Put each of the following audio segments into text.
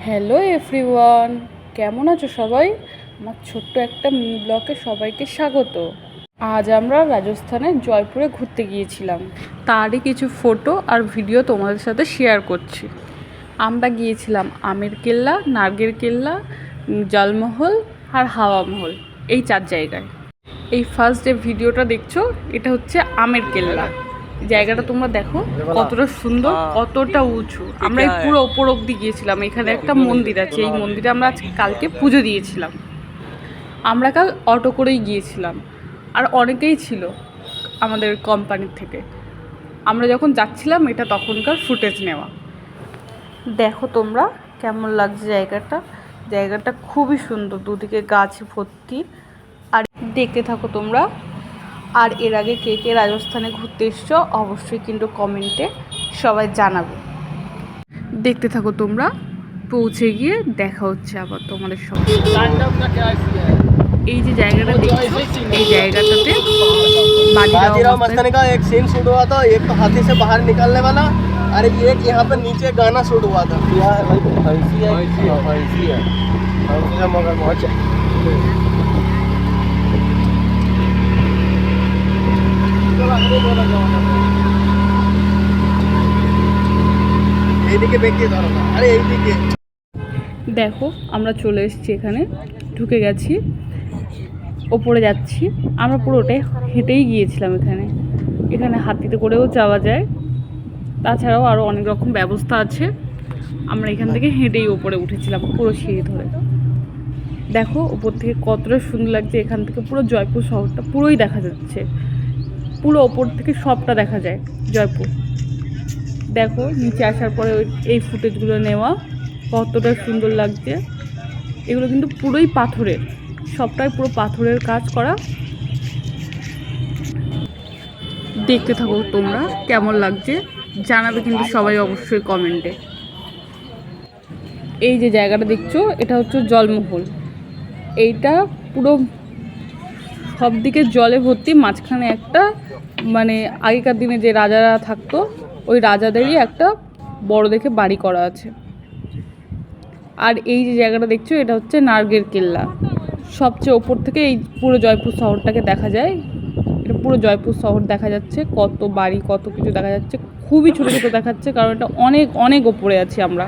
Hello everyone, কেমন আছো সবাই? আমার ছোট্ট একটা মিনি ব্লগে সবাইকে স্বাগত। আজ আমরা রাজস্থানের জয়পুরে ঘুরতে গিয়েছিলাম, তারই কিছু ফটো আর ভিডিও তোমাদের সাথে শেয়ার করছি। আমরা গিয়েছিলাম আমের কেল্লা, নার্গের কেল্লা, জলমহল আর হাওয়া মহল, এই 4 জায়গায়। এই ফার্স্ট যে ভিডিওটা দেখছো, এটা হচ্ছে আমের কেল্লা। জায়গাটা তোমরা দেখো কতটা সুন্দর, কতটা উঁচু। আমরা এই পুরো ওপর অব্দি গিয়েছিলাম। এখানে একটা মন্দির আছে, এই মন্দিরে আমরা কালকে পুজো দিয়েছিলাম। আমরা কাল অটো করেই গিয়েছিলাম, আর অনেকেই ছিল আমাদের কোম্পানির থেকে। আমরা যখন যাচ্ছিলাম, এটা তখনকার ফুটেজ নেওয়া। দেখো তোমরা কেমন লাগছে জায়গাটা। জায়গাটা খুবই সুন্দর, দুদিকে গাছ ভর্তি। আর দেখতে থাকো তোমরা। আর এর আগে কে কে রাজস্থানে ঘুরতে এসছো অবশ্যই কিন্তু কমেন্টে সবাই জানাবে। দেখতে থাকো তোমরা, পৌঁছে গিয়ে দেখা হচ্ছে আবার তোমাদের সঙ্গে। এই যে জায়গাটা দেখছো, এই জায়গাটাতে बाजीराव मस्तानी का एक सीन शूट हुआ था, एक तो हाथी से बाहर निकलने वाला, और एक यहाँ पे नीचे गाना शूट हुआ था। भैंसी है मगरमच्छ। এইদিকে বেঁকিয়ে ধরো না, আরে এইদিকে দেখো আমরা চলে এসেছি, এখানে ঢুকে গেছি, ওপরে যাচ্ছি। আমরা পুরোটাই হেঁটেই গিয়েছিলাম। এখানে হাতিতে করেও যাওয়া যায়, তাছাড়াও আরও অনেক রকম ব্যবস্থা আছে। আমরা এখান থেকে হেঁটেই ওপরে উঠেছিলাম পুরো সিঁড়ি ধরে। দেখো ওপর থেকে কতটা সুন্দর লাগছে। এখান থেকে পুরো জয়পুর শহরটা পুরোই দেখা যাচ্ছে, পুরো ওপর থেকে সবটা দেখা যায় জয়পুর। দেখো নিচে আসার পরে এই ফুটেজগুলো নেওয়া কতটা সুন্দর লাগছে। এগুলো কিন্তু পুরোই পাথরের, সবটাই পুরো পাথরের কাজ করা। দেখতে থাকো তোমরা, কেমন লাগছে জানাবে কিন্তু সবাই অবশ্যই কমেন্টে। এই যে জায়গাটা দেখছো, এটা হচ্ছে জলমহল। এইটা পুরো সব দিকে জলে ভর্তি, মাঝখানে একটা মানে আগেকার দিনে যে রাজারা থাকতো, ওই রাজাদেরই একটা বড় দেখে বাড়ি করা আছে। আর এই যে জায়গাটা দেখছো, এটা হচ্ছে নার্গের কেল্লা। সবচেয়ে ওপর থেকে এই পুরো জয়পুর শহরটাকে দেখা যায়। এটা পুরো জয়পুর শহর দেখা যাচ্ছে, কত বাড়ি কত কিছু দেখা যাচ্ছে। খুবই ছোটো ছোটো দেখাচ্ছে, কারণ এটা অনেক অনেক ওপরে আছি আমরা।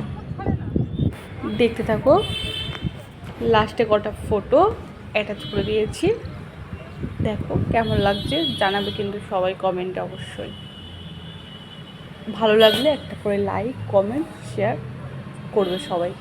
দেখতে থাকো, লাস্টে কটা ফটো অ্যাটাচ করে দিয়েছি। দেখো কেমন লাগছে জানাবে কিন্তু সবাই কমেন্টে অবশ্যই। ভালো লাগলে একটা করে লাইক, কমেন্ট, শেয়ার করবে সবাই।